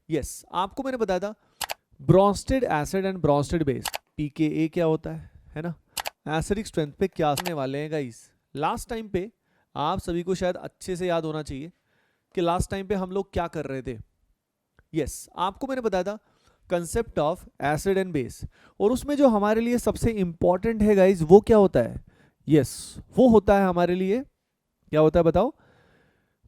Yes आपको मैंने बताया था Bronsted acid and Bronsted base pKa क्या होता है ना। एसिडिक स्ट्रेंथ पे क्या करने वाले हैं गाइस। लास्ट टाइम पे आप सभी को शायद अच्छे से याद होना चाहिए कि लास्ट टाइम पे हम लोग क्या कर रहे थे। यस आपको मैंने बताया था concept of acid and base, और उसमें जो हमारे लिए सबसे इंपॉर्टेंट है गाइस वो क्या होता है। यस वो होता है हमारे लिए, क्या होता है बताओ,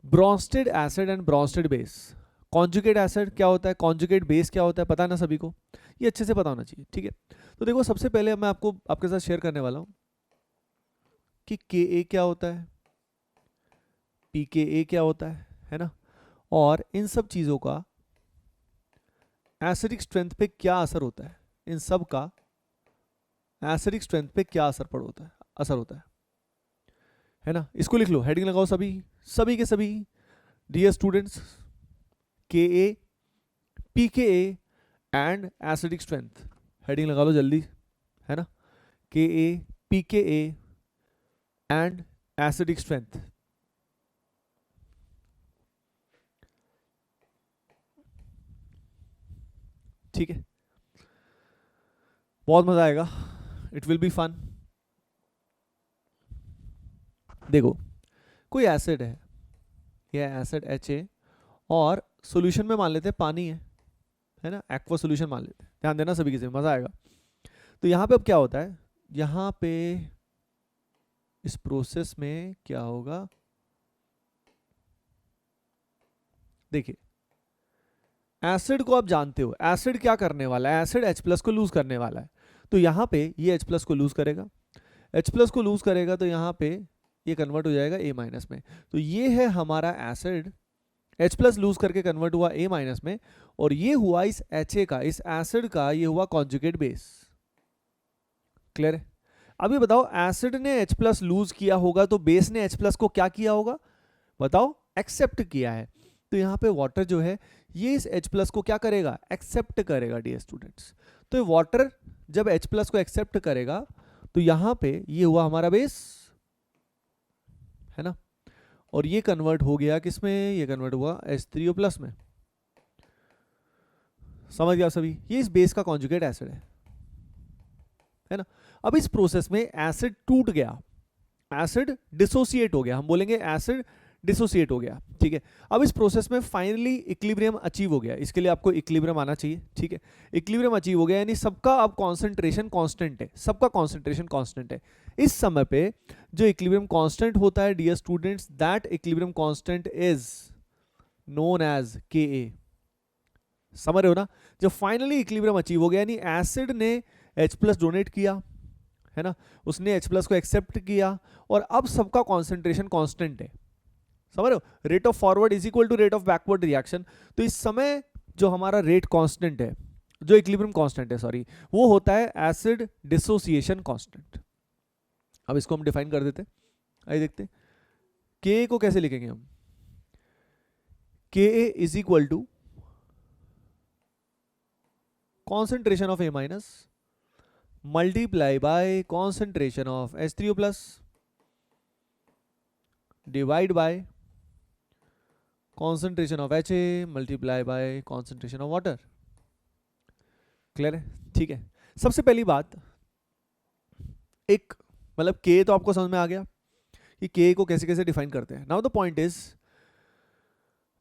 Bronsted acid and Bronsted base. Conjugate acid क्या होता है, कॉन्जुगेट बेस क्या होता है, पता है ना सभी को, ये अच्छे से पता होना चाहिए। ठीक है, तो देखो सबसे पहले मैं आपको आपके साथ शेयर करने वाला हूं कि के क्या होता है, पीके क्या होता है ना, और इन सब चीज़ों का एसिडिक स्ट्रेंथ पे क्या असर होता है, इन सब का एसिडिक स्ट्रेंथ पे क्या असर होता है ना। इसको लिख लो, हेडिंग लगाओ सभी, सभी के सभी डियर स्टूडेंट्स, के ए पी के A and acidic strength, heading लगा लो जल्दी, है ना। के ए पी के ए एंड एसिडिक स्ट्रेंथ। ठीक है, बहुत मजा आएगा, इट विल बी फन। देखो कोई एसिड है, यह एसिड एच और सॉल्यूशन में मान लेते हैं पानी है ना, एक्वा सॉल्यूशन मान लेते हैं, ध्यान देना सभी किसी, मजा आएगा। तो यहाँ पे अब क्या होता है, यहाँ पे इस प्रोसेस में क्या होगा, देखिए एसिड को आप जानते हो, एसिड क्या करने वाला है, एसिड H प्लस को लूज करने वाला है। तो यहाँ पे ये H प्लस को लूज करेगा, H प्लस को लूज करेगा तो यहाँ पे ये कन्वर्ट हो जाएगा A माइनस में। तो ये है हमारा एसिड, H प्लस लूज करके कन्वर्ट हुआ A माइनस में, और ये हुआ इस HA का, इस एसिड का ये हुआ कॉन्जुगेट बेस। क्लियर है। अभी बताओ एसिड ने H प्लस लूज किया होगा तो बेस ने H प्लस को क्या किया होगा, बताओ, एक्सेप्ट किया है। तो यहाँ पे वाटर जो है ये इस H प्लस को क्या करेगा, एक्सेप्ट करेगा डियर स्टूडेंट्स। तो वाटर जब H प्लस को एक्सेप्ट करेगा तो यहाँ पे ये हुआ हमारा बेस, है ना, और ये कन्वर्ट हो गया किसमें, ये कन्वर्ट हुआ H3O प्लस में। समझ गया सभी, ये इस बेस का कॉन्जुगेट एसिड है ना। अब इस प्रोसेस में एसिड टूट गया, एसिड डिसोसिएट हो गया, हम बोलेंगे एसिड डिसोसिएट हो गया। ठीक है, अब इस प्रोसेस में फाइनली इक्विलिब्रियम अचीव हो गया, इसके लिए आपको इक्विलिब्रियम आना चाहिए। ठीक है, इक्विलिब्रियम अचीव हो गया यानी सबका अब कॉन्सेंट्रेशन कांस्टेंट है, सबका कॉन्सेंट्रेशन कांस्टेंट है। इस समय पे जो इक्विलिब्रियम कांस्टेंट होता है dear students, that equilibrium constant is known as K A. समझ रहे हो ना, जब फाइनली इक्विलिब्रियम अचीव हो गया यानी एसिड ने H प्लस डोनेट किया, है ना, उसने H प्लस को एक्सेप्ट किया, और अब सबका कॉन्सेंट्रेशन कांस्टेंट है। समझ रहे हो, rate of forward is equal to rate of backward reaction. तो इस समय जो हमारा रेट कांस्टेंट है, जो इक्विलिब्रियम कांस्टेंट है सॉरी, वो होता है एसिड डिसोसिएशन कांस्टेंट। अब इसको हम डिफाइन कर देते हैं, आइए देखते हैं के को कैसे लिखेंगे हम। K is equal to concentration of A minus multiply by concentration of H3O plus divide by concentration of HA multiply by concentration of water। Clear है, ठीक है। सबसे पहली बात, एक मतलब K तो आपको समझ में आ गया कि K को कैसे कैसे डिफाइन करते हैं। नाउ द पॉइंट इज,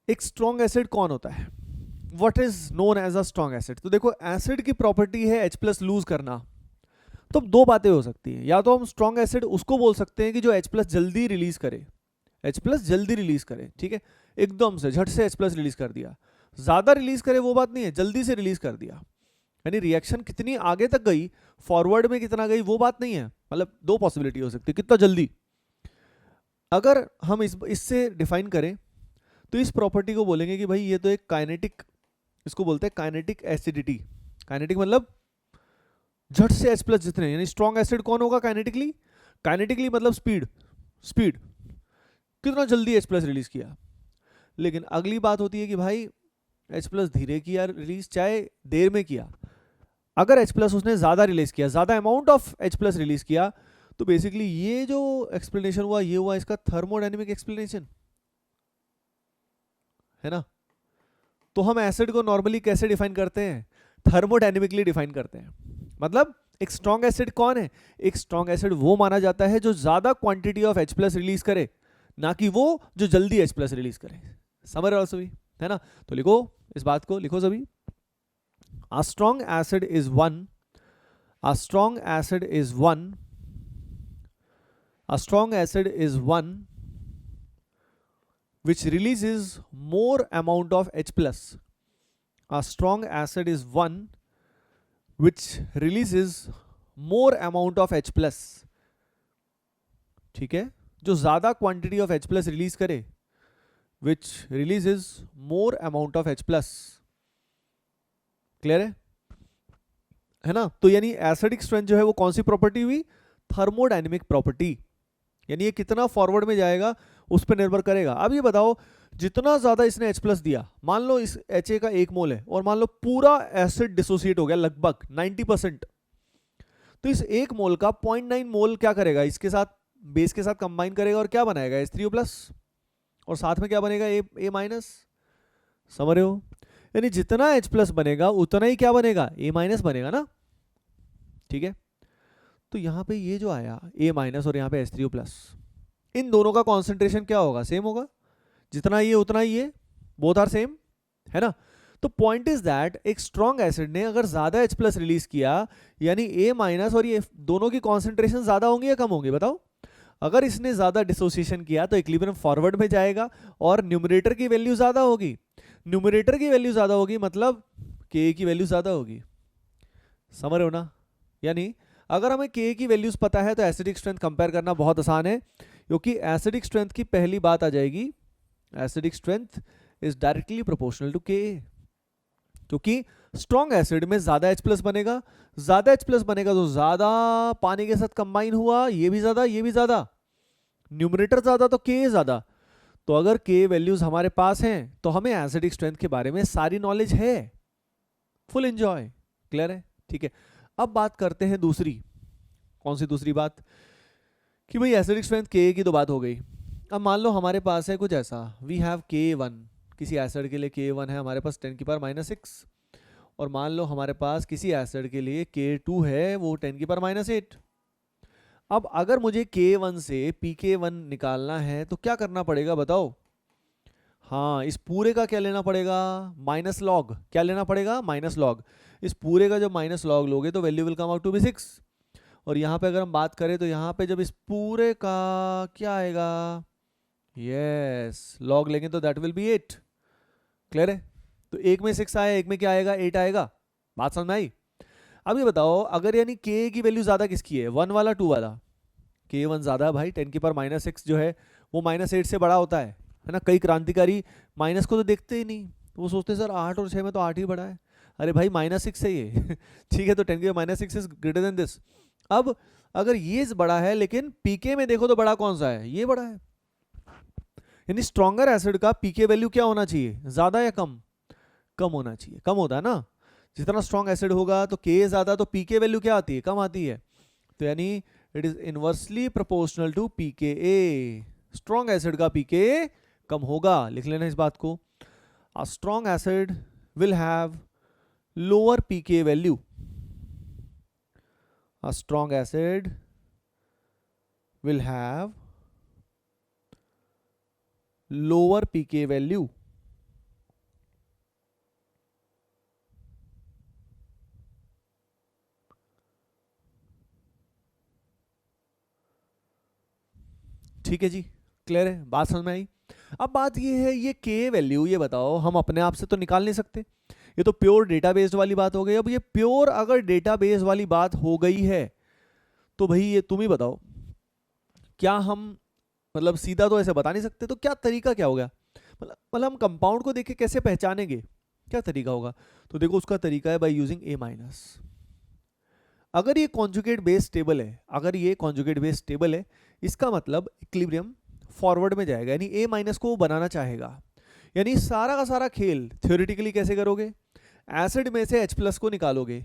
एक स्ट्रॉन्ग एसिड कौन होता है, what is known as a strong acid. तो देखो एसिड की प्रॉपर्टी है H प्लस लूज करना, तो दो बातें हो सकती हैं, या तो हम स्ट्रॉन्ग एसिड उसको बोल सकते हैं कि जो H प्लस जल्दी रिलीज करे, H प्लस जल्दी रिलीज करे, ठीक है, एकदम से झट से H प्लस रिलीज कर दिया। ज्यादा रिलीज करे वो बात नहीं है, जल्दी से रिलीज कर दिया, यानी रिएक्शन कितनी आगे तक गई, फॉरवर्ड में कितना गई वो बात नहीं है, मतलब दो पॉसिबिलिटी हो सकती है, कितना जल्दी। अगर हम इससे डिफाइन करें तो इस प्रॉपर्टी को बोलेंगे कि भाई ये तो एक काइनेटिक, इसको बोलते हैं काइनेटिक एसिडिटी। काइनेटिक मतलब झट से H प्लस जितने, यानी स्ट्रॉन्ग एसिड कौन होगा काइनेटिकली, काइनेटिकली मतलब स्पीड, स्पीड कितना जल्दी H प्लस रिलीज किया। लेकिन अगली बात होती है कि भाई H प्लस धीरे किया रिलीज, चाहे देर में किया, अगर H प्लस उसने ज्यादा रिलीज किया, ज्यादा amount of H plus release किया, तो बेसिकली ये जो एक्सप्लेनेशन हुआ ये हुआ इसका थर्मोडायनेमिक एक्सप्लेनेशन, है ना। तो हम एसिड को नॉर्मली कैसे डिफाइन करते हैं? थर्मोडायनेमिकली डिफाइन करते हैं। मतलब एक स्ट्रॉन्ग एसिड कौन है? एक स्ट्रॉन्ग एसिड वो माना जाता है जो ज्यादा क्वांटिटी ऑफ H+ रिलीज करे, ना कि वो जो जल्दी H+ रिलीज करे। समझ रहे हो सभी, है ना? तो लिखो, इस बात को लिखो सभी। A strong acid is one a strong acid is one a strong acid is one which releases more amount of H+. A strong acid is one which releases more amount of H+. ठीक है, जो ज्यादा quantity of H+ release करे, which releases more amount of H+. Clear है ना? तो यानी acidic strength जो है वो कौन सी प्रॉपर्टी हुई? Thermodynamic property. यानी ये कितना फॉरवर्ड में जाएगा उस पर निर्भर करेगा। अब ये बताओ, जितना ज्यादा इसने H+ दिया, मान लो इस Ha का 1 मोल है और मान लो पूरा एसिड डिसोसिएट हो गया लगभग 90%, तो इस 1 मोल का 0.9 मोल क्या करेगा? इसके साथ, बेस के साथ कंबाइन करेगा और क्या बनाएगा? H3O+, और साथ में क्या बनेगा? A-। समझ रहे हो? यानी जितना H+ बनेगा उतना ही क्या बनेगा? A- बनेगा ना। ठीक है, तो यहां पे ये जो आया A- और यहां पे H3O+, इन दोनों का कॉन्सेंट्रेशन क्या होगा? सेम होगा। जितना ये उतना ही ये, बोथ आर सेम, है ना? तो पॉइंट इज दैट एक स्ट्रॉन्ग एसिड ने अगर ज्यादा H+ रिलीज किया, यानी A- और ये दोनों की कॉन्सेंट्रेशन ज्यादा होंगी या कम होंगी? बताओ। अगर इसने ज्यादा डिसोसिएशन किया तो इक्विलिब्रियम फॉरवर्ड में जाएगा और न्यूमरेटर की वैल्यू ज्यादा होगी। न्यूमरेटर की वैल्यू ज्यादा होगी मतलब Ka की वैल्यू ज्यादा होगी। समझ रहे हो ना? यानी अगर हमें Ka की वैल्यूज पता है तो एसिडिक स्ट्रेंथ कंपेयर करना बहुत आसान है, क्योंकि एसिडिक स्ट्रेंथ की पहली बात आ जाएगी, acidic strength is directly proportional to Ka। क्योंकि स्ट्रॉन्ग एसिड में ज्यादा H+ बनेगा, ज्यादा H+ बनेगा तो ज्यादा पानी के साथ कंबाइन हुआ, ये भी ज्यादा ये भी ज्यादा, न्यूमरेटर ज्यादा तो Ka ज्यादा। तो अगर Ka वैल्यूज हमारे पास हैं तो हमें एसिडिक स्ट्रेंथ के बारे में सारी नॉलेज है, फुल एंजॉय। क्लियर है? ठीक है, अब बात करते हैं दूसरी। कौन सी दूसरी बात? कि भाई एसिडिक स्ट्रेंथ Ka की तो बात हो गई। अब मान लो हमारे पास है कुछ ऐसा, वी हैव K1, किसी एसिड के लिए K1 है हमारे पास 10⁻⁻⁶, और मान लो हमारे पास किसी एसिड के लिए K2 है वो 10⁻⁸। अब अगर मुझे K1 से pK1 निकालना है तो क्या करना पड़ेगा बताओ? हाँ, इस पूरे का क्या लेना पड़ेगा? Minus log. क्या लेना पड़ेगा? Minus log. इस पूरे का जब माइनस लॉग लोगे तो value will come out to be 6। और यहाँ पे अगर हम बात करें तो यहाँ पे जब इस पूरे का क्या आएगा? यस, लॉग लेंगे तो दैट विल बी 8। क्लियर है? तो एक में 6 आया, एक में क्या आएगा? 8 आएगा। बात समझ में आई? अब ये बताओ, अगर यानी K की वैल्यू ज्यादा किसकी है? 1 वाला 2 वाला? K1 ज्यादा भाई, 10⁻⁻⁶ जो है वो -8 से बड़ा होता है ना? कई क्रांतिकारी माइनस को तो देखते ही नहीं, तो वो सोचते हैं सर 8 और 6 में तो 8 ही बड़ा है। अरे भाई -6 है ये ठीक है, तो 10⁻⁶ इज ग्रेटर देन दिस। अब अगर ये बड़ा है लेकिन पीके में देखो तो बड़ा कौन सा है? ये बड़ा है। यानी स्ट्रॉन्गर एसिड का पीके वैल्यू क्या होना चाहिए? ज्यादा या कम? कम होना चाहिए। कम होता है ना, जितना स्ट्रॉन्ग एसिड होगा तो के ज्यादा, तो पीके वैल्यू क्या आती है? कम आती है। तो यानी it is inversely proportional to pKa। Strong acid का pKa कम होगा। लिख लेना इस बात को। A strong acid will have lower pK value. A strong acid will have lower pK value. ठीक है जी, क्लियर है? बात समझ में आई? अब बात ये है, ये के वैल्यू ये बताओ हम अपने आप से तो निकाल नहीं सकते, ये तो प्योर डेटाबेस वाली बात हो गई। अब ये प्योर अगर डेटाबेस वाली बात हो गई है तो भाई ये तुम ही बताओ, क्या हम मतलब सीधा तो ऐसे बता नहीं सकते, तो क्या तरीका क्या होगा? मतलब हम कंपाउंड को देख के कैसे पहचानेंगे? क्या तरीका होगा? तो देखो उसका तरीका है बाय यूजिंग A-। अगर ये कॉन्जुगेट बेस स्टेबल है, अगर ये कॉन्जुगेट बेस स्टेबल है, इसका मतलब इक्विलिब्रियम फॉरवर्ड में जाएगा, यानी A- को बनाना चाहेगा। यानी सारा का सारा खेल थ्योरेटिकली कैसे करोगे? एसिड में से H+ को निकालोगे,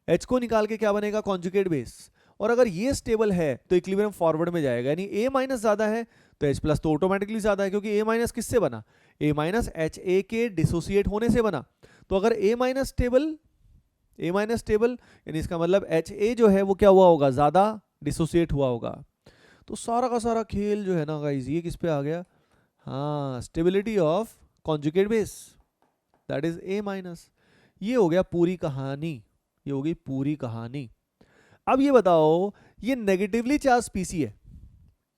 H को निकाल के क्या बनेगा? Conjugate base. और अगर ये स्टेबल है तो इक्विलिब्रियम फॉरवर्ड में जाएगा, यानी A- ज्यादा है तो H प्लस तो ऑटोमेटिकली ज्यादा है, क्योंकि A माइनस किससे बना, A माइनस HA के डिसोसिएट होने से बना। तो अगर A माइनस स्टेबल यानी इसका मतलब HA जो है वो क्या हुआ होगा, ज्यादा डिसोसिएट हुआ होगा। तो सारा का सारा खेल जो है ना गाइस, ये किस पे आ गया, हाँ, stability of conjugate base, that is A minus. ये हो गया पूरी कहानी, ये हो गई पूरी कहानी। अब ये बताओ, ये नेगेटिवली चार्ज स्पीसी है,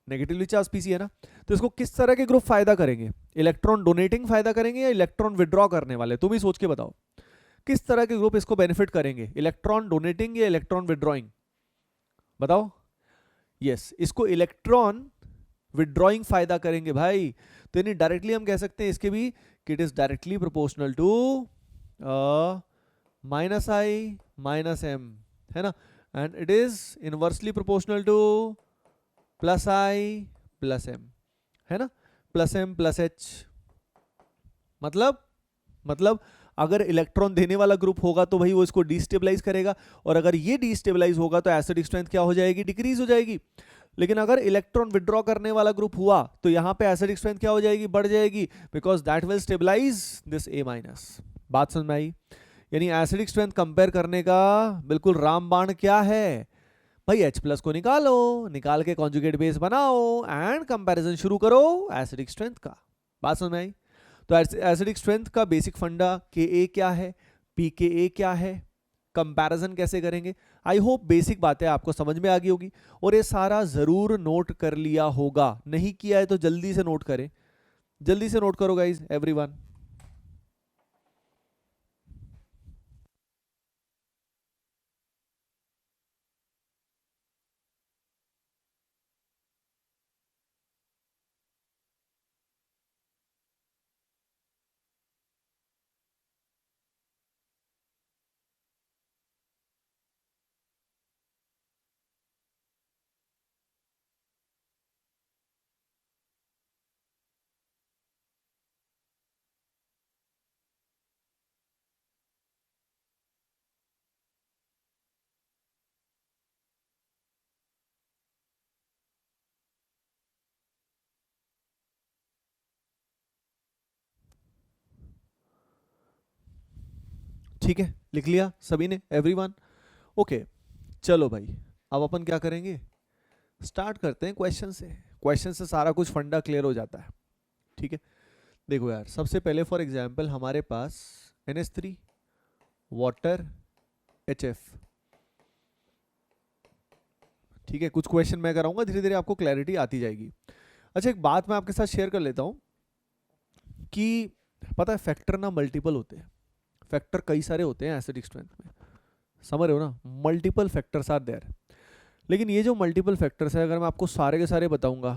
नेगेटिवली चार्ज स्पीसी है ना, तो इसको किस तरह के ग्रुप फायदा करेंगे, इलेक्ट्रॉन डोनेटिंग फायदा करेंगे या इलेक्ट्रॉन विड्रॉ करने वाले, तुम ही सोच के बताओ किस तरह के ग्रुप इसको बेनिफिट करेंगे, इलेक्ट्रॉन डोनेटिंग या इलेक्ट्रॉन विड्रॉइंग, बताओ। यस, इसको इलेक्ट्रॉन विड्रॉइंग फायदा करेंगे भाई। तो यानी डायरेक्टली हम कह सकते हैं इसके भी कि it is directly proportional to minus I minus M, है ना, and it is inversely proportional to plus I plus M, है ना, प्लस एम प्लस एच। मतलब अगर इलेक्ट्रॉन देने वाला ग्रुप होगा तो भाई वो इसको डिस्टेबलाइज करेगा, और अगर ये डिस्टेबलाइज होगा तो एसिडिक स्ट्रेंथ क्या हो जाएगी, डिक्रीज हो जाएगी। लेकिन अगर इलेक्ट्रॉन विड्रॉ करने वाला ग्रुप हुआ तो यहां पे एसिडिक स्ट्रेंथ क्या हो जाएगी, बढ़ जाएगी, because that will stabilise this A minus. बात समझ में आई। यानी एसिडिक स्ट्रेंथ कंपेयर करने का बिल्कुल रामबाण क्या है भाई, H प्लस को निकालो, निकाल के कॉन्जुगेट बेस बनाओ एंड कंपैरिजन शुरू करो एसिडिक स्ट्रेंथ का। बात समझ में आई। तो एसिडिक स्ट्रेंथ का बेसिक फंडा Ka क्या है, pKa क्या है, कंपैरिजन कैसे करेंगे। आई होप बेसिक बातें आपको समझ में आ गई होगी, और ये सारा जरूर नोट कर लिया होगा, नहीं किया है तो जल्दी से नोट करें, जल्दी से नोट करो गाइज एवरीवन। ठीक है, लिख लिया सभी ने, एवरीवन, ओके। चलो भाई, अब अपन क्या करेंगे, स्टार्ट करते हैं क्वेश्चन से। क्वेश्चन से सारा कुछ फंडा क्लियर हो जाता है, ठीक है। देखो यार, सबसे पहले फॉर एग्जांपल हमारे पास NH3 वाटर HF, ठीक है। कुछ क्वेश्चन मैं कराऊंगा, धीरे धीरे आपको क्लैरिटी आती जाएगी। अच्छा, एक बात मैं आपके साथ शेयर कर लेता हूं कि पता है फैक्टर ना मल्टीपल होते हैं, फैक्टर कई सारे होते हैं एसिडिक स्ट्रेंथ में, समझ रहे हो ना, मल्टीपल फैक्टर्स आर देयर। लेकिन ये जो मल्टीपल फैक्टर्स है, अगर मैं आपको सारे के सारे बताऊंगा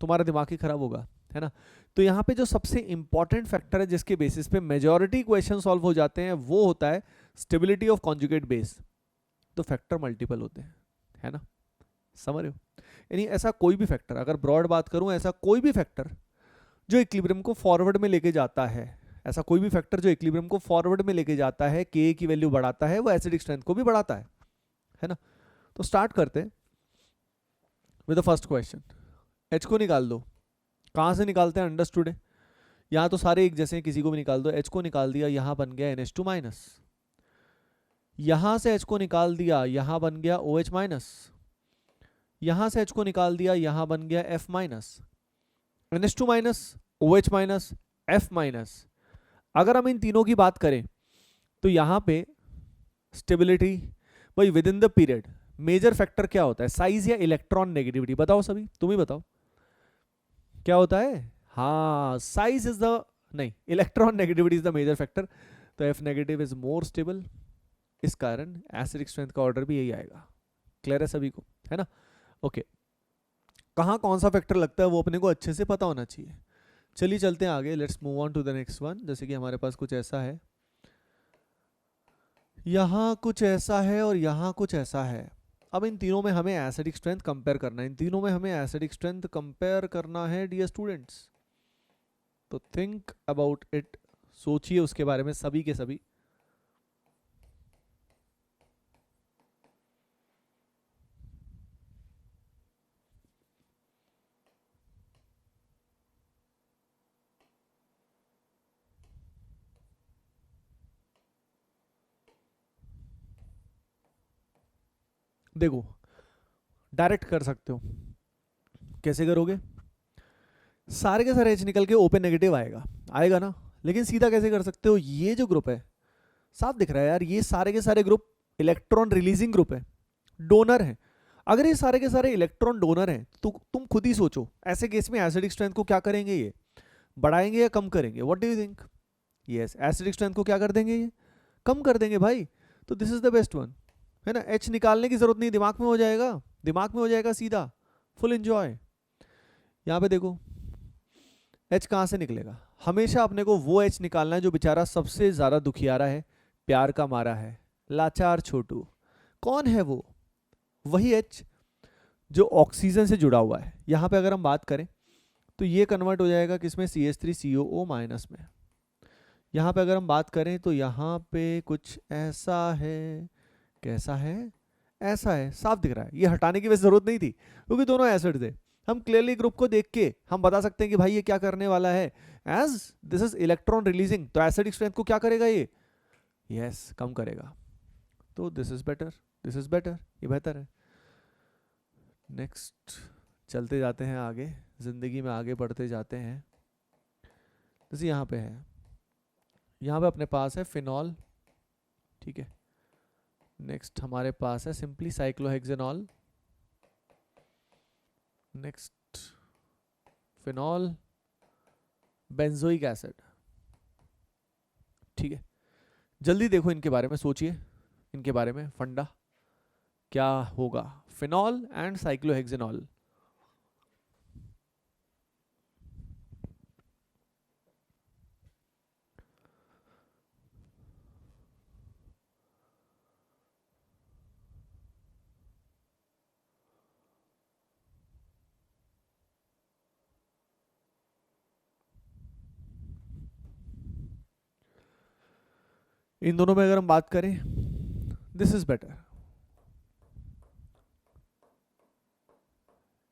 तुम्हारा दिमाग ही खराब होगा, है ना। तो यहाँ पे जो सबसे इंपॉर्टेंट फैक्टर है जिसके बेसिस पे मेजॉरिटी क्वेश्चन सॉल्व हो जाते हैं, वो होता है स्टेबिलिटी ऑफ कॉन्जुगेट बेस। तो फैक्टर मल्टीपल होते हैं, है ना, समझ रहे हो। यानी ऐसा कोई भी फैक्टर, अगर ब्रॉड बात करूं, ऐसा कोई भी फैक्टर जो इक्विलिब्रियम को फॉरवर्ड में लेके जाता है, ऐसा कोई भी फैक्टर जो इक्विलिब्रियम को फॉरवर्ड में लेके जाता है, के की वैल्यू बढ़ाता है, वो एसिडिक स्ट्रेंथ को भी बढ़ाता है ना। तो स्टार्ट करते हैं with the first question. H को निकाल दो, कहां से निकालते हैं, अंडरस्टूड है। यहाँ तो सारे एक जैसे हैं, किसी को भी निकाल दो। एच को निकाल दिया, यहाँ बन गया NH2 माइनस, यहां से H को निकाल दिया, यहाँ बन गया OH माइनस, यहां से H को निकाल दिया, यहाँ बन गया F minus, NH2 minus, OH minus, F minus. अगर हम इन तीनों की बात करें तो यहाँ पे स्टेबिलिटी, भाई within the period major factor क्या होता है, साइज या इलेक्ट्रॉन नेगेटिविटी, बताओ सभी, तुम ही बताओ क्या होता है। हाँ, साइज इज द, नहीं, electronegativity is the major factor. तो F negative is more stable, इस कारण एसिडिक स्ट्रेंथ का ऑर्डर भी यही आएगा। क्लियर है सभी को, है ना, ओके। कहाँ कौन सा फैक्टर लगता है वो अपने को अच्छे से पता होना चाहिए। चलिए चलते हैं आगे, let's move on to the next one. जैसे कि हमारे पास कुछ ऐसा है, यहाँ कुछ ऐसा है और यहाँ कुछ ऐसा है। अब इन तीनों में हमें एसिडिक स्ट्रेंथ कंपेयर करना है, इन तीनों में हमें एसिडिक स्ट्रेंथ कंपेयर करना है डियर स्टूडेंट्स। तो थिंक अबाउट इट, सोचिए उसके बारे में सभी के सभी। देखो डायरेक्ट कर सकते हो, कैसे करोगे? सारे के सारे एच निकल के ओपन नेगेटिव आएगा, आएगा ना। लेकिन सीधा कैसे कर सकते हो, ये जो ग्रुप है साफ दिख रहा है यार, ये सारे के सारे ग्रुप इलेक्ट्रॉन रिलीजिंग ग्रुप है, डोनर है। अगर ये सारे के सारे इलेक्ट्रॉन डोनर हैं तो तुम खुद ही सोचो ऐसे केस में एसिडिक स्ट्रेंथ को क्या करेंगे, ये बढ़ाएंगे या कम करेंगे? What do you think? Yes, acidic strength को क्या कर देंगे, ये कम कर देंगे भाई। तो this is the best one, है ना। एच निकालने की जरूरत नहीं, दिमाग में हो जाएगा, दिमाग में हो जाएगा सीधा, फुल एंजॉय। यहाँ पे देखो एच कहाँ से निकलेगा, हमेशा अपने को वो एच निकालना है जो बेचारा सबसे ज्यादा दुखियारा है, प्यार का मारा है, लाचार छोटू। कौन है वो? वही एच जो ऑक्सीजन से जुड़ा हुआ है। यहाँ पे अगर हम बात करें तो ये कन्वर्ट हो जाएगा किसमें, CH3COO माइनस में। यहाँ पे अगर हम बात करें तो यहाँ पे कुछ ऐसा है, कैसा है, ऐसा है, साफ दिख रहा है। ये हटाने की वैसे जरूरत नहीं थी क्योंकि दोनों एसिड थे। हम क्लियरली ग्रुप को देख के हम बता सकते हैं कि भाई ये क्या करने वाला है, as this is electron releasing, तो एसिडिक स्ट्रेंथ को क्या करेगा ये, यस कम करेगा। तो this is better, this is better, ये बेहतर है। नेक्स्ट चलते जाते हैं आगे, जिंदगी में आगे बढ़ते जाते हैं। जैसे यहाँ पे है, यहाँ पे अपने पास है फिनॉल, ठीक है। नेक्स्ट हमारे पास है simply cyclohexanol, next phenol, benzoic acid, ठीक है। जल्दी देखो इनके बारे में, सोचिए इनके बारे में फंडा क्या होगा, फिनॉल एंड साइक्लोहेक्सेनॉल। इन दोनों में अगर हम बात करें, दिस इज बेटर,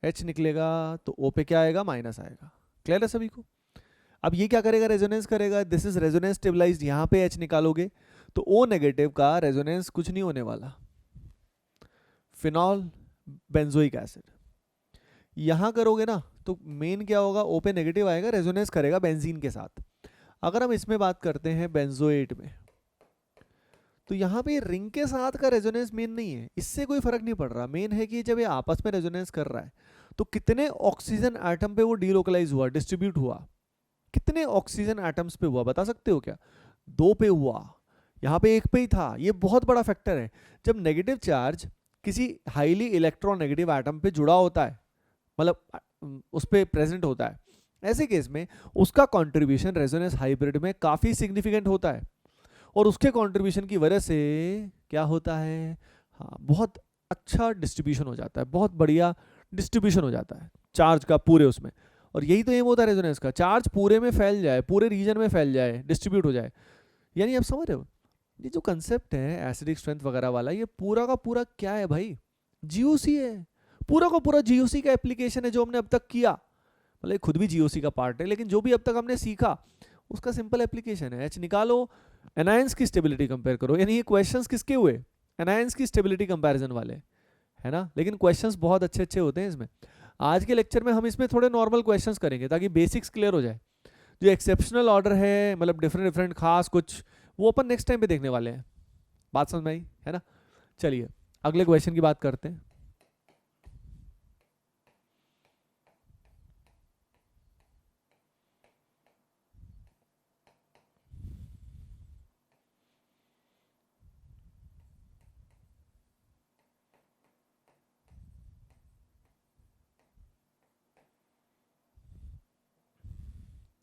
H निकलेगा तो O पे क्या आएगा, माइनस आएगा। क्लियर है सभी को? अब ये क्या करेगा, रेजोनेंस करेगा, दिस इज रेजोनेंस स्टेबलाइज्ड। यहाँ पे H निकालोगे तो O नेगेटिव का रेजोनेंस कुछ नहीं होने वाला, फिनॉल बेंजोइक एसिड। यहाँ करोगे ना तो मेन क्या होगा, O पे नेगेटिव आएगा, रेजोनेंस करेगा बेंजीन के साथ। अगर हम इसमें बात करते हैं बेंजोएट में, तो यहाँ पे रिंग के साथ का रेजोनेंस मेन नहीं है, इससे कोई फर्क नहीं पड़ रहा। मेन है कि जब ये आपस में रेजोनेंस कर रहा है तो कितने ऑक्सीजन एटम पे वो डीलोकलाइज हुआ, डिस्ट्रीब्यूट हुआ, कितने ऑक्सीजन एटम्स पे हुआ, बता सकते हो क्या? 2 पे हुआ, यहाँ पे 1 पे ही था। ये बहुत बड़ा फैक्टर है। जब नेगेटिव चार्ज किसी हाईली इलेक्ट्रॉन नेगेटिव एटम पे जुड़ा होता है, मतलब उस पे प्रेजेंट होता है, ऐसे केस में उसका कंट्रीब्यूशन रेजोनेंस हाइब्रिड में काफी सिग्निफिकेंट होता है। और उसके कंट्रीब्यूशन की वजह से क्या होता है, हाँ बहुत अच्छा डिस्ट्रीब्यूशन हो जाता है, बहुत बढ़िया डिस्ट्रीब्यूशन हो जाता है चार्ज का पूरे उसमें। और यही तो एम होता है रेजोनेंस का, चार्ज पूरे में फैल जाए, पूरे रीजन में फैल जाए, डिस्ट्रीब्यूट हो जाए। यानी आप समझ रहे हो, ये जो कंसेप्ट है एसिडिक स्ट्रेंथ वगैरह वाला, ये पूरा का पूरा क्या है भाई, जीओसी है। पूरा का पूरा जीओसी का एप्लीकेशन है जो हमने अब तक किया। मतलब खुद भी जीओसी का पार्ट है, लेकिन जो भी अब तक हमने सीखा उसका सिंपल एप्लीकेशन है। एच निकालो, एनायंस की स्टेबिलिटी कंपेयर करो। यानी ये क्वेश्चंस किसके हुए, एनायंस की स्टेबिलिटी कंपैरिजन वाले, है ना। लेकिन क्वेश्चंस बहुत अच्छे अच्छे होते हैं इसमें। आज के लेक्चर में हम इसमें थोड़े नॉर्मल क्वेश्चंस करेंगे ताकि बेसिक्स क्लियर हो जाए। जो एक्सेप्शनल ऑर्डर है, मतलब डिफरेंट डिफरेंट खास कुछ, वो अपन नेक्स्ट टाइम पे देखने वाले हैं। बात समझ में आई, है ना। चलिए अगले क्वेश्चन की बात करते हैं।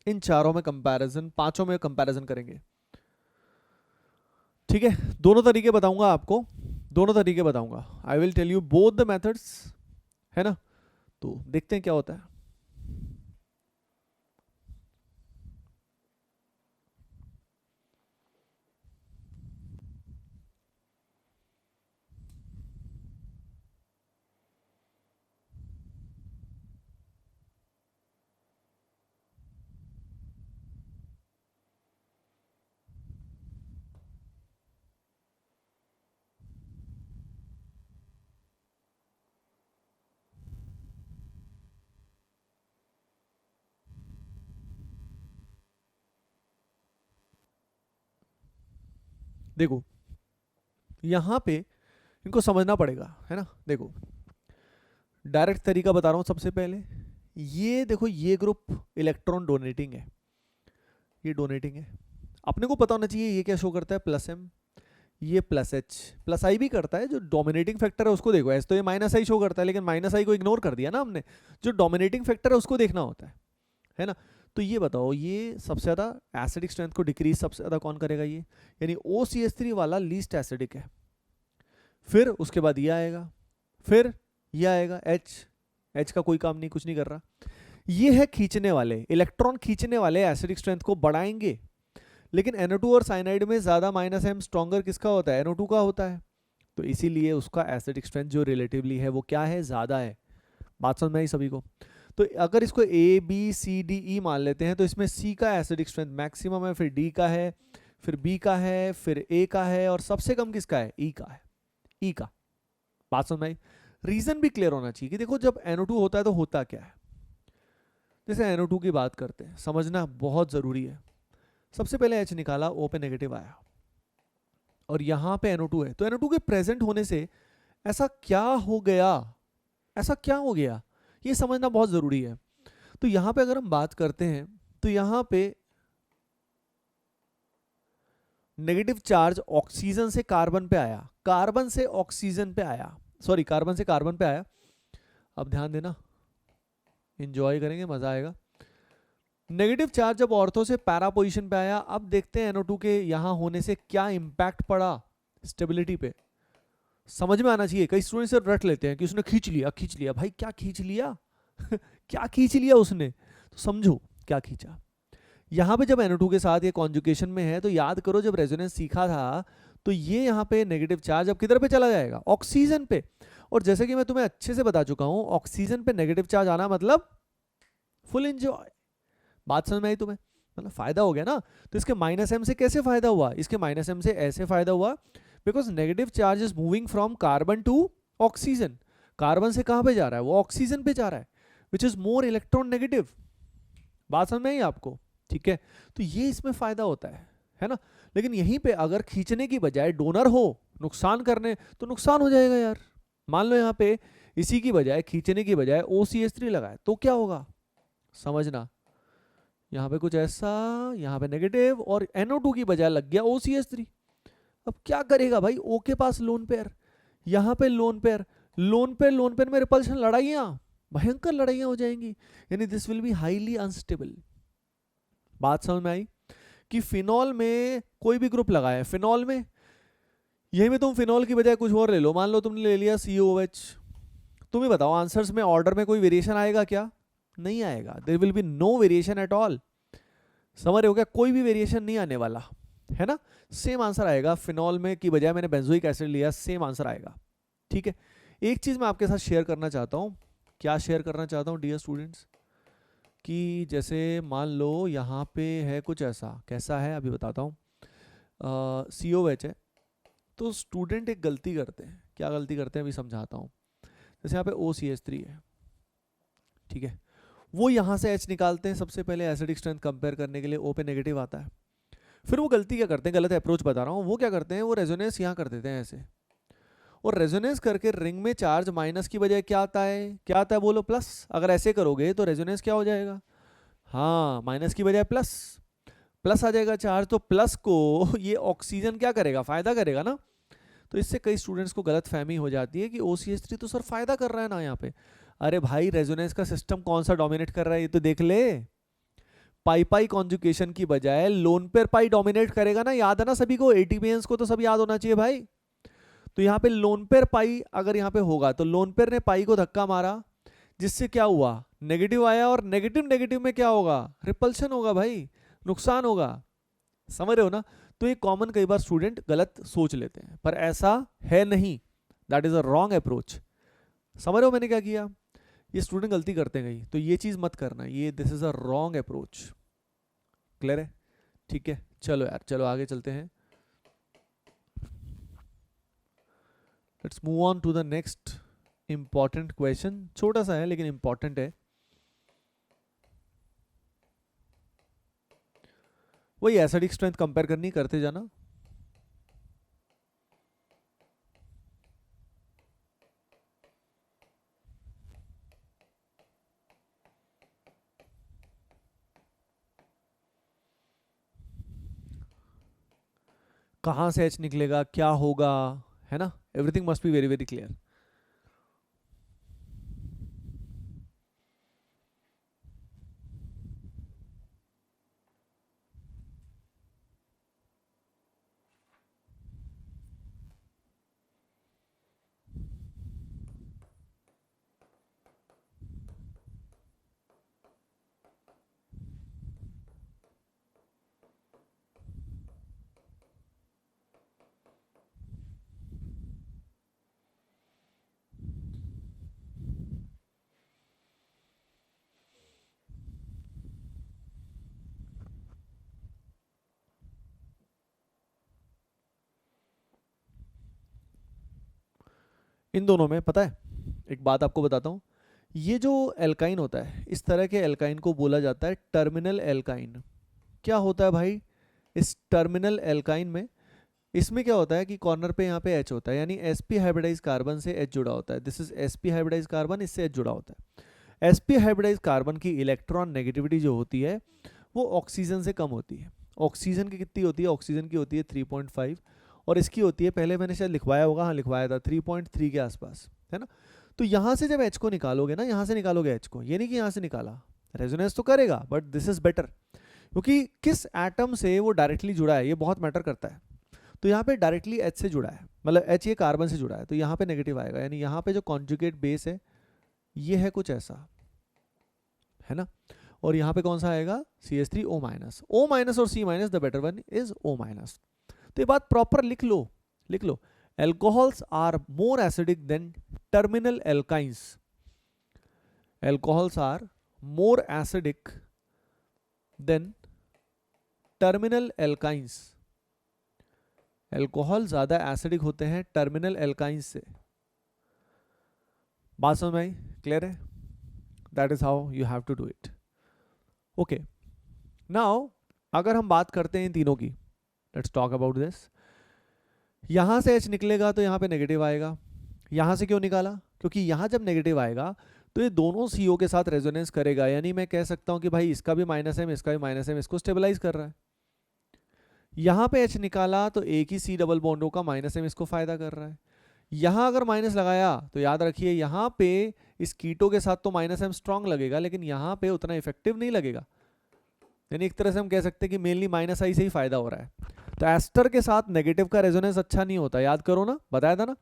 इन चारों में कंपैरिजन, पांचों में कंपैरिजन करेंगे, ठीक है। दोनों तरीके बताऊंगा आपको, दोनों तरीके बताऊंगा। I will tell you both the methods, है ना। तो देखते हैं क्या होता है। देखो यहाँ पे इनको समझना पड़ेगा, है ना। देखो डायरेक्ट तरीका बता रहा हूँ। सबसे पहले ये देखो, ये ग्रुप इलेक्ट्रॉन डोनेटिंग है, ये डोनेटिंग है। अपने को पता होना चाहिए ये क्या शो करता है, प्लस एम, ये प्लस एच, प्लस आई भी करता है। जो डोमिनेटिंग फैक्टर है उसको देखो, ऐसे तो ये माइनस आई शो करता है, लेकिन माइनस आई को इग्नोर कर दिया ना हमने। जो डोमिनेटिंग फैक्टर है उसको देखना होता है ना। तो ये बताओ, ये सबसे ज़्यादा एसिडिक स्ट्रेंथ को डिक्रीज सबसे ज़्यादा कौन करेगा, ये यानी OCH3 वाला लीस्ट एसिडिक है। फिर उसके बाद ये आएगा, फिर ये आएगा H का कोई काम नहीं, कुछ नहीं कर रहा। ये है खींचने वाले, इलेक्ट्रॉन खींचने वाले एसिडिक स्ट्रेंथ को बढ़ाएंगे। लेकिन NO2 और साइनाइड में ज़्यादा माइनस एम स्ट्रॉन्गर किसका होता है, NO2 का होता है। तो इसीलिए उसका एसिडिक स्ट्रेंथ जो रिलेटिवली है वो क्या है, ज़्यादा है। बात समझ में आई सभी को। तो अगर इसको ABCDE मान लेते हैं तो इसमें C का एसिडिक स्ट्रेंथ मैक्सिमम है, फिर D का है, फिर B का है, फिर A का है, और सबसे कम किसका है, E का है, E का। बात समझ में आई। रीजन भी क्लियर होना चाहिए कि देखो जब NO2 होता है तो होता क्या है। जैसे NO2 की बात करते हैं, समझना बहुत जरूरी है। सबसे पहले H निकाला, O पे नेगेटिव आया, और यहां पे NO2 है। तो NO2 के प्रेजेंट होने से ऐसा क्या हो गया, ऐसा क्या हो गया, ये समझना बहुत जरूरी है। तो यहां पे अगर हम बात करते हैं तो यहां पे नेगेटिव चार्ज ऑक्सीजन से कार्बन पे आया, कार्बन से ऑक्सीजन पे आया, सॉरी कार्बन से कार्बन पे आया। अब ध्यान देना, एंजॉय करेंगे, मजा आएगा। नेगेटिव चार्ज जब ऑर्थो से पैरा पोजीशन पे आया, अब देखते हैं NO2 के यहां होने से क्या इंपैक्ट पड़ा स्टेबिलिटी पे। समझ में आना चाहिए। कई स्टूडेंट से रट लेते हैं कि उसने खींच लिया, खींच लिया। भाई क्या खींच लिया क्या खींच लिया उसने, तो समझो क्या खींचा। यहां पे जब NO2 के साथ ये कॉन्जुगेशन में है तो याद करो जब रेजोनेंस सीखा था तो ये यहाँ पे नेगेटिव चार्ज अब किधर पे चला जाएगा, ऑक्सीजन पे। और जैसे कि मैं तुम्हें अच्छे से बता चुका हूं, ऑक्सीजन पे नेगेटिव चार्ज आना मतलब फुल एंजॉय। बात समझ में आई तुम्हें, मतलब फायदा हो गया ना। तो इसके माइनस एम से कैसे फायदा हुआ, इसके माइनस एम से ऐसे फायदा हुआ, because negative charge is moving from carbon to oxygen. Carbon से कहां पे जा रहा है, वो ऑक्सीजन पे जा रहा है, which is more electron negative. बात समझ में आई आपको, ठीक है। तो ये इसमें फायदा होता है ना। लेकिन यहीं पे अगर खींचने की बजाय डोनर हो नुकसान करने, तो नुकसान हो जाएगा यार। मान लो यहाँ पे इसी की बजाय, खींचने की बजाय OCH3 लगाए तो क्या होगा, समझना। यहाँ पे कुछ ऐसा, यहाँ पे नेगेटिव, और NO2 की बजाय लग गया OCH3। अब क्या करेगा भाई, O के पास लोन पेयर, यहाँ पे लोन पेयर, लोन पेयर में रिपल्शन, लड़ाइयाँ, भयंकर लड़ाइयाँ हो जाएंगी। यानी this will be highly unstable. बात समझ में आई कि फिनॉल में कोई भी ग्रुप लगाए, फिनॉल में यही में तुम फिनॉल की बजाय कुछ और ले लो, मान लो तुमने ले लिया COH। तुम ही बताओ आंसर्स में ऑर्डर में कोई वेरिएशन आएगा क्या, नहीं आएगा। There will be no variation at all. समझ रहे हो क्या, कोई भी वेरिएशन नहीं आने वाला है ना। सेम आंसर आएगा, फिनॉल में की बजाय मैंने बेंजोइक एसिड लिया, सेम आंसर आएगा, ठीक है। एक चीज मैं आपके साथ शेयर करना चाहता हूं, क्या शेयर करना चाहता हूं डियर स्टूडेंट्स, कि जैसे मान लो यहाँ पे है कुछ ऐसा, कैसा है अभी बताता हूँ। COH है, तो स्टूडेंट एक गलती करते हैं, क्या गलती करते हैं अभी समझाता हूँ। जैसे यहाँ पे OCH3 है, ठीक है, वो यहाँ से H निकालते हैं सबसे पहले एसिडिक स्ट्रेंथ कंपेयर करने के लिए, O पे नेगेटिव आता है। फिर वो गलती क्या करते हैं, गलत अप्रोच बता रहा हूँ, वो क्या करते हैं, वो रेजोनेंस यहाँ कर देते हैं ऐसे, और रेजोनेंस करके रिंग में चार्ज माइनस की बजाय क्या आता है, क्या आता है बोलो, प्लस। अगर ऐसे करोगे तो रेजोनेंस क्या हो जाएगा, हाँ माइनस की बजाय प्लस, प्लस आ जाएगा चार्ज। तो प्लस को ये ऑक्सीजन क्या करेगा, फायदा करेगा ना। तो इससे कई स्टूडेंट्स को गलत फहमी हो जाती है कि OCH3 तो सर फायदा कर रहा है ना यहाँ पे। अरे भाई रेजोनेंस का सिस्टम कौन सा डोमिनेट कर रहा है ये तो देख ले। पाई पाई कॉन्जुगेशन की बजाय लोन पेयर पाई डोमिनेट करेगा ना, याद है ना सभी को, ATPains को तो सब याद होना चाहिए भाई। तो यहाँ पे लोन पेयर पाई अगर यहाँ पे होगा तो लोन पेयर ने पाई को धक्का मारा, जिससे क्या हुआ, नेगेटिव आया, और नेगेटिव नेगेटिव में क्या होगा, रिपल्शन होगा भाई, नुकसान होगा। समझ रहे हो ना। तो ये कॉमन कई बार स्टूडेंट गलत सोच लेते हैं, पर ऐसा है नहीं, that is a wrong approach. समझ रहे हो मैंने क्या किया, ये स्टूडेंट गलती करते हैं कहीं, तो ये चीज मत करना, ये this is a wrong approach. Clear है, ठीक है। चलो यार, चलो आगे चलते हैं। Let's move on to the next important question, छोटा सा है लेकिन इंपॉर्टेंट है। वही एसिडिक स्ट्रेंथ कंपेयर करनी, करते जाना। कहाँ से H निकलेगा, क्या होगा, है ना, everything must be very very clear. इन दोनों में पता है, एक बात आपको बताता हूँ, ये जो एल्काइन होता है, इस तरह के एल्काइन को बोला जाता है टर्मिनल एल्काइन। क्या होता है भाई इस टर्मिनल एल्काइन में, इसमें क्या होता है कि कॉर्नर पे यहाँ पे H होता है, यानी sp हाइब्रिडाइज कार्बन से H जुड़ा होता है, this is sp hybridise carbon, इससे H जुड़ा होता है। sp हाइब्रिडाइज कार्बन की इलेक्ट्रॉन नेगेटिविटी जो होती है वो ऑक्सीजन से कम होती है। ऑक्सीजन की कितनी होती है, ऑक्सीजन की होती है 3.5, और इसकी होती है, पहले मैंने शायद लिखवाया होगा, हाँ लिखवाया था, 3.3 के आसपास, है ना। तो यहाँ से जब H को निकालोगे ना, यहाँ से निकालोगे H को, ये नहीं कि यहाँ से निकाला, रेजोनेंस तो करेगा बट दिस इज बेटर, क्योंकि किस एटम से वो डायरेक्टली जुड़ा है ये बहुत मैटर करता है। तो यहाँ पे डायरेक्टली H से जुड़ा है, मतलब H ये कार्बन से जुड़ा है, तो यहाँ पे नेगेटिव आएगा, यानी यहाँ पे जो कॉन्जुगेट बेस है ये है कुछ ऐसा, है ना, और यहाँ पे कौन सा आएगा, CH3O माइनस, O माइनस और C minus, the better one is O minus. तो ये बात प्रॉपर लिख लो, लिख लो, alcohols are more acidic than terminal alkynes, alcohols are more acidic than terminal alkynes, alcohol ज्यादा एसिडिक होते हैं टर्मिनल एल्काइंस से। बात समझ में आई, क्लियर है, that is how you have to do it. Okay, now अगर हम बात करते हैं इन तीनों की, लेट्स टॉक अबाउट दिस। यहां से H निकलेगा तो यहाँ पे नेगेटिव आएगा, यहां से क्यों निकाला, क्योंकि यहां जब नेगेटिव आएगा तो ये दोनों CO के साथ रेजोनेंस करेगा, यानी मैं कह सकता हूं कि भाई इसका भी माइनस है, इसका भी माइनस है, इसको स्टेबलाइज कर रहा है। यहाँ पे H निकाला तो एक ही C डबल बॉन्डों का माइनस M इसको फायदा कर रहा है। यहाँ अगर माइनस लगाया तो याद रखिए यहाँ पे इस कीटो के साथ तो माइनस M स्ट्रांग लगेगा, लेकिन यहाँ पे उतना इफेक्टिव नहीं लगेगा, यानी एक तरह से हम कह सकते हैं कि मेनली माइनस आई से ही फायदा हो रहा है। तो एस्टर के साथ नेगेटिव का रेजोनेंस अच्छा नहीं होता, याद करो ना, बताया था ना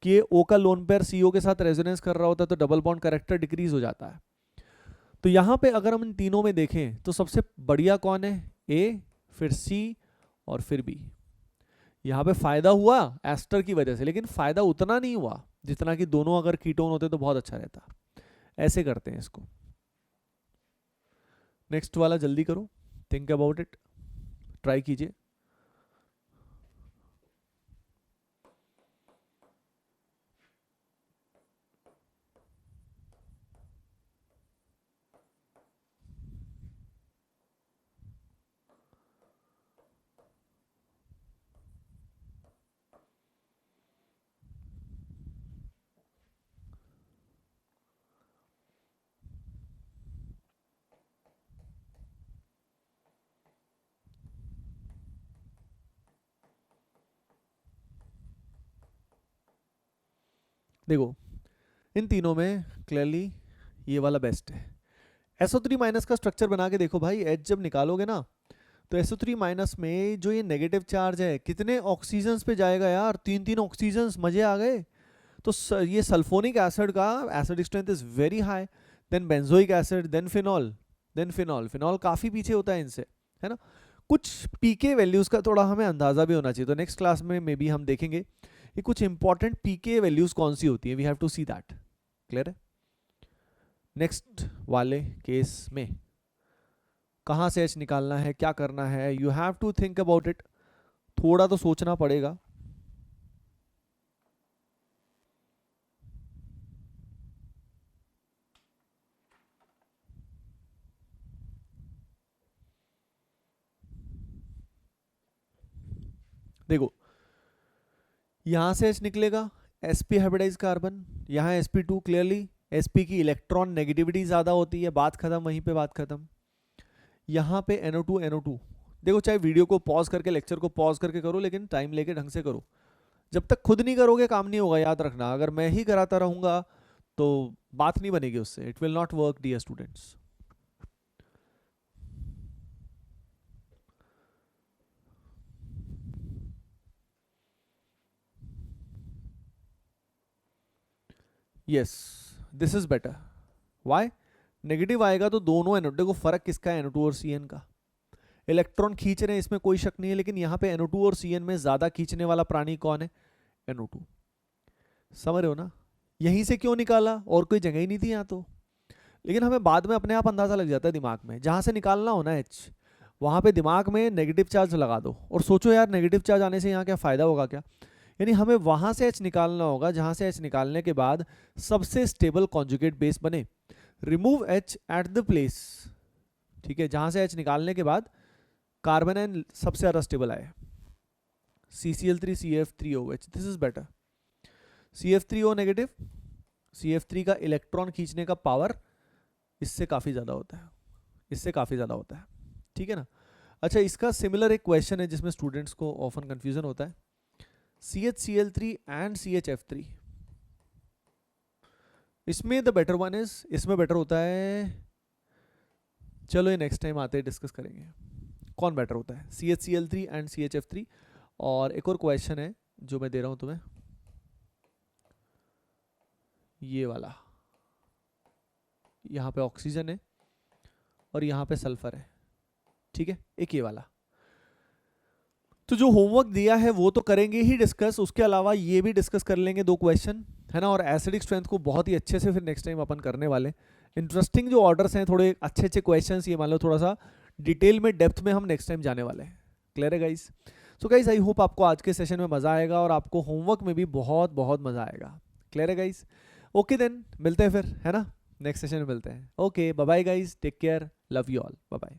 कि ये O का लोन पेयर CO के साथ रेजोनेंस कर रहा होता है तो डबल बॉन्ड करेक्टर डिक्रीज हो जाता है। तो यहाँ पे अगर हम इन तीनों में देखें तो सबसे बढ़िया कौन है, A, फिर C और फिर B। यहाँ पे फायदा हुआ एस्टर की वजह से, लेकिन फायदा उतना नहीं हुआ जितना कि दोनों अगर कीटोन होते तो बहुत अच्छा रहता। ऐसे करते हैं इसको। नेक्स्ट वाला जल्दी करो, थिंक अबाउट इट, ट्राई कीजिए। देखो इन तीनों में क्लियरली ये वाला बेस्ट है। SO3 माइनस का स्ट्रक्चर बना के देखो भाई, H जब निकालोगे ना तो SO3 माइनस में जो ये नेगेटिव चार्ज है कितने ऑक्सीजन्स पे जाएगा यार, 3 ऑक्सीजन्स, मजे आ गए। तो ये सल्फोनिक एसिड का acidic strength is very high, then benzoic acid, then phenol, then phenol, phenol काफी पीछे होता है इनसे, है ना। कुछ पीके वैल्यूज का थोड़ा हमें अंदाजा भी होना चाहिए, तो नेक्स्ट क्लास में मे बी हम देखेंगे कि कुछ इंपॉर्टेंट पीके वैल्यूज कौन सी होती है, we have to see that, clear है। नेक्स्ट वाले केस में कहाँ से H निकालना है, क्या करना है, you have to think about it, थोड़ा तो सोचना पड़ेगा। देखो यहां से H निकलेगा, sp हाइब्रिडाइज कार्बन, यहाँ sp2, क्लियरली sp की इलेक्ट्रॉन नेगेटिविटी ज्यादा होती है, बात खत्म, वहीं पे बात खत्म। यहाँ पे NO2 NO2, देखो चाहे वीडियो को पॉज करके, लेक्चर को पॉज करके करो, लेकिन टाइम लेके ढंग से करो। जब तक खुद नहीं करोगे काम नहीं होगा, याद रखना। अगर मैं ही कराता रहूंगा तो बात नहीं बनेगी उससे, it will not work dear students. Yes, this is better. Why? Negative आएगा तो दोनों एनोड, देखो फर्क किसका है, NO2 और CN का। इलेक्ट्रॉन खींच रहे हैं इसमें कोई शक नहीं है, लेकिन यहाँ पे NO2 और CN में ज्यादा खींचने वाला प्राणी कौन है? NO2। समझ रहे हो ना? यहीं से क्यों निकाला, और कोई जगह ही नहीं थी यहाँ तो। लेकिन हमें बाद में अपने आप अंदाजा लग जाता है दिमाग में, जहाँ से निकालना हो ना H, वहाँ पे दिमाग में नेगेटिव चार्ज लगा दो और सोचो यार नेगेटिव चार्ज आने से यहाँ क्या फ़ायदा होगा क्या। यानी हमें वहाँ से H निकालना होगा जहाँ से H निकालने के बाद सबसे स्टेबल कॉन्जुगेट बेस बने। Remove H at the place, ठीक है, जहाँ से H निकालने के बाद कार्बन आयन सबसे ज़्यादा स्टेबल आए, CCl3 CF3OH, this is better. CF3O negative, CF3 का इलेक्ट्रॉन खींचने का पावर इससे काफ़ी ज़्यादा होता है, इससे काफ़ी ज़्यादा होता है, ठीक है ना। अच्छा, इसका सिमिलर एक क्वेश्चन है जिसमें स्टूडेंट्स को ऑफन कंफ्यूजन होता है, CHCl3 एंड CHF3, इसमें द बेटर वन इज, इसमें बेटर होता है, चलो ये नेक्स्ट टाइम आते हैं डिस्कस करेंगे कौन बेटर होता है, CHCl3 एंड CHF3। और एक और क्वेश्चन है जो मैं दे रहा हूं तुम्हें, ये वाला, यहाँ पे ऑक्सीजन है और यहाँ पे सल्फर है, ठीक है, एक ये वाला। तो जो होमवर्क दिया है वो तो करेंगे ही डिस्कस, उसके अलावा ये भी डिस्कस कर लेंगे 2 क्वेश्चन, है ना। और एसिडिक स्ट्रेंथ को बहुत ही अच्छे से फिर नेक्स्ट टाइम अपन करने वाले। इंटरेस्टिंग जो ऑर्डर्स हैं, थोड़े अच्छे अच्छे क्वेश्चंस, ये मान लो थोड़ा सा डिटेल में, डेप्थ में हम नेक्स्ट टाइम जाने वाले हैं। क्लियर है guys? So guys I hope आपको आज के सेशन में मजा आएगा और आपको होमवर्क में भी बहुत बहुत मजा आएगा। क्लियर है गाइस? ओके देन, मिलते हैं फिर, है ना, नेक्स्ट सेशन में मिलते हैं। Okay, bye bye guys, take care, love you all, bye bye.